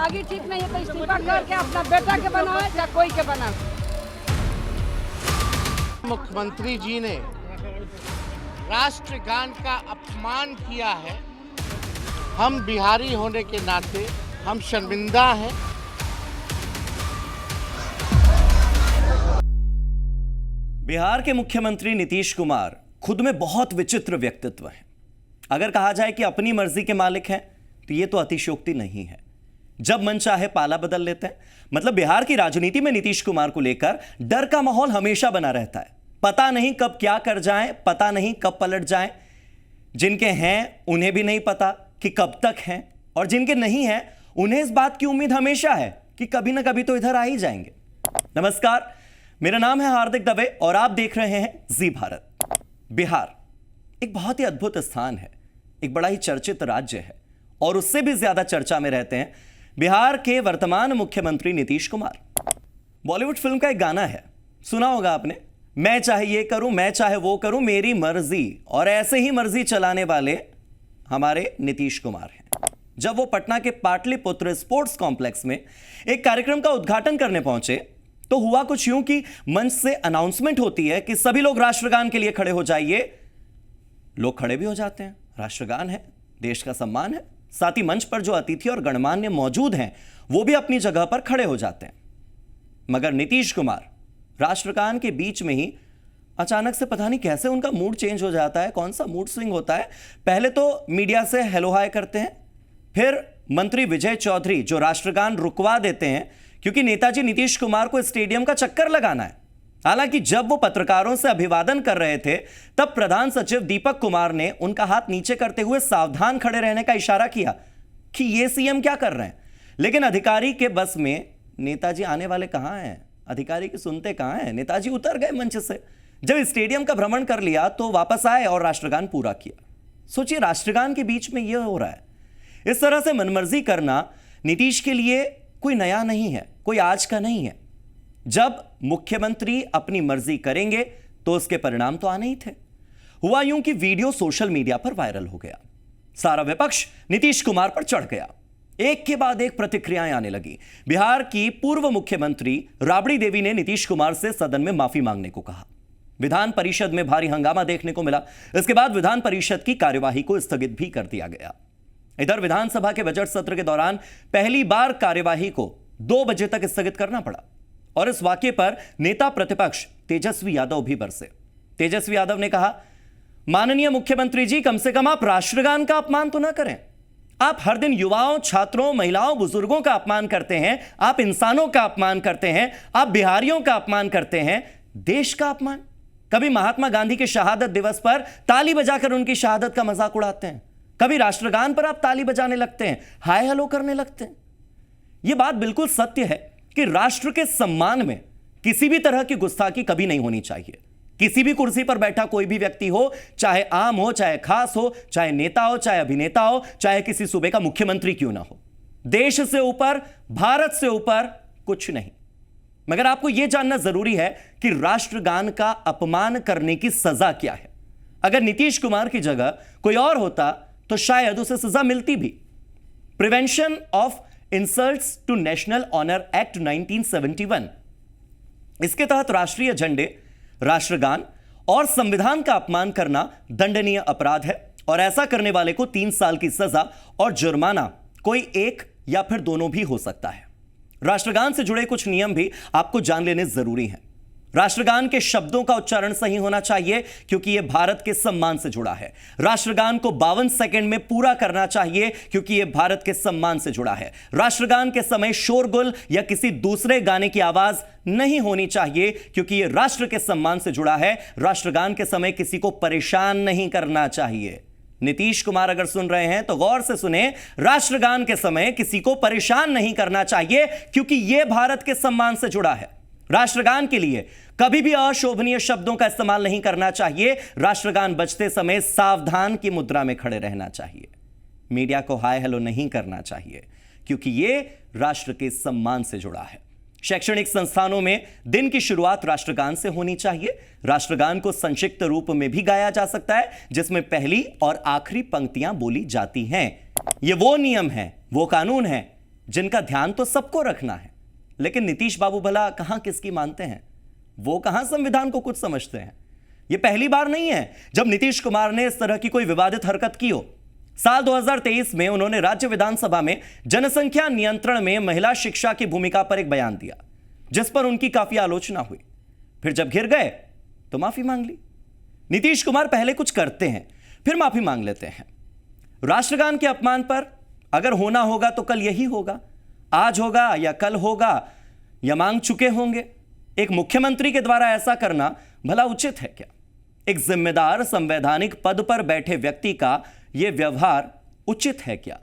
दिमागी ठीक नहीं है तो इस्तीफा करके अपना बेटा के बनाए या कोई के बनाए। मुख्यमंत्री जी ने राष्ट्रगान का अपमान किया है। हम बिहारी होने के नाते हम शर्मिंदा हैं। बिहार के मुख्यमंत्री नीतीश कुमार खुद में बहुत विचित्र व्यक्तित्व हैं। अगर कहा जाए कि अपनी मर्जी के मालिक हैं तो यह तो अतिशयोक्ति नहीं है। जब मन चाहे पाला बदल लेते हैं। मतलब बिहार की राजनीति में नीतीश कुमार को लेकर डर का माहौल हमेशा बना रहता है। पता नहीं कब क्या कर जाएं, पता नहीं कब पलट जाएं। जिनके हैं उन्हें भी नहीं पता कि कब तक हैं, और जिनके नहीं हैं उन्हें इस बात की उम्मीद हमेशा है कि कभी ना कभी तो इधर आ ही जाएंगे। नमस्कार, मेरा नाम है हार्दिक दवे और आप देख रहे हैं जी भारत। बिहार एक बहुत ही अद्भुत स्थान है, एक बड़ा ही चर्चित राज्य है, और उससे भी ज्यादा चर्चा में रहते हैं बिहार के वर्तमान मुख्यमंत्री नीतीश कुमार। बॉलीवुड फिल्म का एक गाना है, सुना होगा आपने, मैं चाहे ये करूं, मैं चाहे वो करूं, मेरी मर्जी। और ऐसे ही मर्जी चलाने वाले हमारे नीतीश कुमार हैं। जब वो पटना के पाटलिपुत्र स्पोर्ट्स कॉम्प्लेक्स में एक कार्यक्रम का उद्घाटन करने पहुंचे तो हुआ कुछ यूं कि मंच से अनाउंसमेंट होती है कि सभी लोग राष्ट्रगान के लिए खड़े हो जाइए। लोग खड़े भी हो जाते हैं, राष्ट्रगान है, देश का सम्मान है। साथ ही मंच पर जो अतिथि और गणमान्य मौजूद हैं वो भी अपनी जगह पर खड़े हो जाते हैं। मगर नीतीश कुमार राष्ट्रगान के बीच में ही अचानक से पता नहीं कैसे उनका मूड चेंज हो जाता है। कौन सा मूड स्विंग होता है? पहले तो मीडिया से हेलो हाय करते हैं, फिर मंत्री विजय चौधरी जो राष्ट्रगान रुकवा देते हैं क्योंकि नेताजी नीतीश कुमार को स्टेडियम का चक्कर लगाना है। हालांकि जब वो पत्रकारों से अभिवादन कर रहे थे तब प्रधान सचिव दीपक कुमार ने उनका हाथ नीचे करते हुए सावधान खड़े रहने का इशारा किया कि ये सीएम क्या कर रहे हैं। लेकिन अधिकारी के बस में नेताजी आने वाले कहां हैं, अधिकारी की सुनते कहां हैं। नेताजी उतर गए मंच से। जब स्टेडियम का भ्रमण कर लिया तो वापस आए और राष्ट्रगान पूरा किया। सोचिए, राष्ट्रगान के बीच में यह हो रहा है। इस तरह से मनमर्जी करना नीतीश के लिए कोई नया नहीं है, कोई आज का नहीं है। जब मुख्यमंत्री अपनी मर्जी करेंगे तो उसके परिणाम तो आने ही थे। हुआ यूं कि वीडियो सोशल मीडिया पर वायरल हो गया। सारा विपक्ष नीतीश कुमार पर चढ़ गया। एक के बाद एक प्रतिक्रियाएं आने लगी। बिहार की पूर्व मुख्यमंत्री राबड़ी देवी ने नीतीश कुमार से सदन में माफी मांगने को कहा। विधान परिषद में भारी हंगामा देखने को मिला। इसके बाद विधान परिषद की कार्यवाही को स्थगित भी कर दिया गया। इधर विधानसभा के बजट सत्र के दौरान पहली बार कार्यवाही को 2 बजे तक स्थगित करना पड़ा, और इस वाकये पर नेता प्रतिपक्ष तेजस्वी यादव भी बरसे। तेजस्वी यादव ने कहा, माननीय मुख्यमंत्री जी, कम से कम आप राष्ट्रगान का अपमान तो ना करें। आप हर दिन युवाओं, छात्रों, महिलाओं, बुजुर्गों का अपमान करते हैं, आप इंसानों का अपमान करते हैं, आप बिहारियों का अपमान करते हैं, देश का अपमान। कभी महात्मा गांधी के शहादत दिवस पर ताली बजाकर उनकी शहादत का मजाक उड़ाते हैं, कभी राष्ट्रगान पर आप ताली बजाने लगते हैं, हाय हेलो करने लगते हैं। यह बात बिल्कुल सत्य है कि राष्ट्र के सम्मान में किसी भी तरह की गुस्ताखी कभी नहीं होनी चाहिए। किसी भी कुर्सी पर बैठा कोई भी व्यक्ति हो, चाहे आम हो, चाहे खास हो, चाहे नेता हो, चाहे अभिनेता हो, चाहे किसी सूबे का मुख्यमंत्री क्यों ना हो, देश से ऊपर, भारत से ऊपर कुछ नहीं। मगर आपको यह जानना जरूरी है कि राष्ट्रगान का अपमान करने की सजा क्या है। अगर नीतीश कुमार की जगह कोई और होता तो शायद उसे सजा मिलती भी। Prevention of insults to national honour act 1971, इसके तहत राष्ट्रीय झंडे, राष्ट्रगान और संविधान का अपमान करना दंडनीय अपराध है, और ऐसा करने वाले को 3 साल की सजा और जुर्माना, कोई एक या फिर दोनों भी हो सकता है। राष्ट्रगान से जुड़े कुछ नियम भी आपको जान लेने जरूरी हैं। राष्ट्रगान के शब्दों का उच्चारण सही होना चाहिए क्योंकि यह भारत के सम्मान से जुड़ा है। राष्ट्रगान को 52 सेकंड में पूरा करना चाहिए क्योंकि यह भारत के सम्मान से जुड़ा है। राष्ट्रगान के समय शोरगुल या किसी दूसरे गाने की आवाज नहीं होनी चाहिए क्योंकि यह राष्ट्र के सम्मान से जुड़ा है। राष्ट्रगान के समय किसी को परेशान नहीं करना चाहिए। नीतीश कुमार अगर सुन रहे हैं तो गौर से सुने, राष्ट्रगान के समय किसी को परेशान नहीं करना चाहिए क्योंकि यह भारत के सम्मान से जुड़ा है। राष्ट्रगान के लिए कभी भी अशोभनीय शब्दों का इस्तेमाल नहीं करना चाहिए। राष्ट्रगान बजते समय सावधान की मुद्रा में खड़े रहना चाहिए। मीडिया को हाय हेलो नहीं करना चाहिए क्योंकि यह राष्ट्र के सम्मान से जुड़ा है। शैक्षणिक संस्थानों में दिन की शुरुआत राष्ट्रगान से होनी चाहिए। राष्ट्रगान को संक्षिप्त रूप में भी गाया जा सकता है जिसमें पहली और आखिरी पंक्तियां बोली जाती हैं। यह वो नियम है, वो कानून है जिनका ध्यान तो सबको रखना है, लेकिन नीतीश बाबू भला कहां किसकी मानते हैं? वो कहां संविधान को कुछ समझते हैं? यह पहली बार नहीं है जब नीतीश कुमार ने इस तरह की कोई विवादित हरकत की हो। साल 2023 में उन्होंने राज्य विधानसभा में जनसंख्या नियंत्रण में महिला शिक्षा की भूमिका पर एक बयान दिया, जिस पर उनकी काफी आलोचना हुई। फिर जब घिर गए तो माफी मांग ली। नीतीश कुमार पहले कुछ करते हैं, फिर माफी मांग लेते हैं। राष्ट्रगान के अपमान पर अगर होना होगा तो कल यही होगा, आज होगा या कल होगा या मांग चुके होंगे। एक मुख्यमंत्री के द्वारा ऐसा करना भला उचित है क्या? एक जिम्मेदार संवैधानिक पद पर बैठे व्यक्ति का यह व्यवहार उचित है क्या?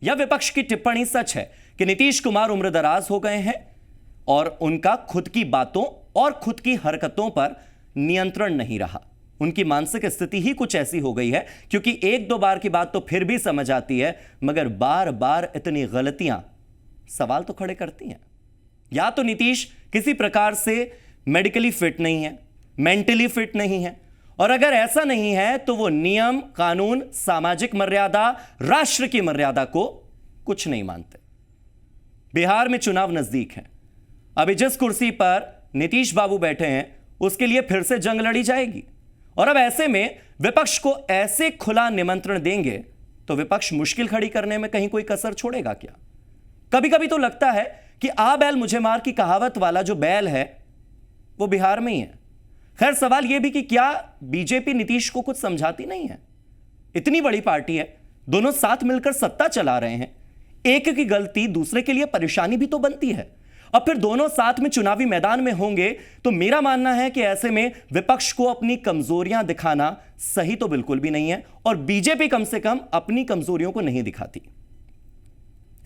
यह विपक्ष की टिप्पणी सच है कि नीतीश कुमार उम्रदराज हो गए हैं और उनका खुद की बातों और खुद की हरकतों पर नियंत्रण नहीं रहा। उनकी मानसिक स्थिति ही कुछ ऐसी हो गई है, क्योंकि एक दो बार की बात तो फिर भी समझ आती है, मगर बार बार इतनी गलतियां सवाल तो खड़े करती हैं। या तो नीतीश किसी प्रकार से मेडिकली फिट नहीं है, मेंटली फिट नहीं है, और अगर ऐसा नहीं है तो वो नियम, कानून, सामाजिक मर्यादा, राष्ट्र की मर्यादा को कुछ नहीं मानते। बिहार में चुनाव नजदीक है। अभी जिस कुर्सी पर नीतीश बाबू बैठे हैं उसके लिए फिर से जंग लड़ी जाएगी, और अब ऐसे में विपक्ष को ऐसे खुला निमंत्रण देंगे तो विपक्ष मुश्किल खड़ी करने में कहीं कोई कसर छोड़ेगा क्या? कभी कभी तो लगता है कि आ बैल मुझे मार की कहावत वाला जो बैल है वो बिहार में ही है। खैर, सवाल यह भी कि क्या बीजेपी नीतीश को कुछ समझाती नहीं है? इतनी बड़ी पार्टी है, दोनों साथ मिलकर सत्ता चला रहे हैं, एक की गलती दूसरे के लिए परेशानी भी तो बनती है। अब फिर दोनों साथ में चुनावी मैदान में होंगे तो मेरा मानना है कि ऐसे में विपक्ष को अपनी कमजोरियां दिखाना सही तो बिल्कुल भी नहीं है, और बीजेपी कम से कम अपनी कमजोरियों को नहीं दिखाती।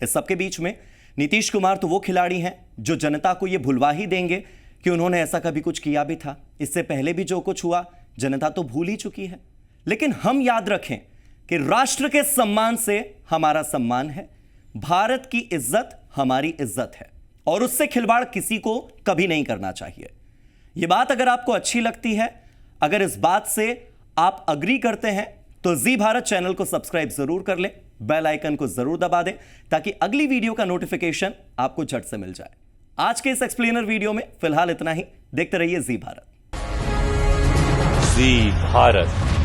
इस सबके बीच में नीतीश कुमार तो वो खिलाड़ी हैं जो जनता को यह भुलवा ही देंगे कि उन्होंने ऐसा कभी कुछ किया भी था। इससे पहले भी जो कुछ हुआ जनता तो भूल ही चुकी है। लेकिन हम याद रखें कि राष्ट्र के सम्मान से हमारा सम्मान है, भारत की इज्जत हमारी इज्जत है, और उससे खिलवाड़ किसी को कभी नहीं करना चाहिए। यह बात अगर आपको अच्छी लगती है, अगर इस बात से आप अग्री करते हैं, तो जी भारत चैनल को सब्सक्राइब जरूर कर लें, बेल आइकन को जरूर दबा दें ताकि अगली वीडियो का नोटिफिकेशन आपको झट से मिल जाए। आज के इस एक्सप्लेनर वीडियो में फिलहाल इतना ही। देखते रहिए जी भारत। जी भारत।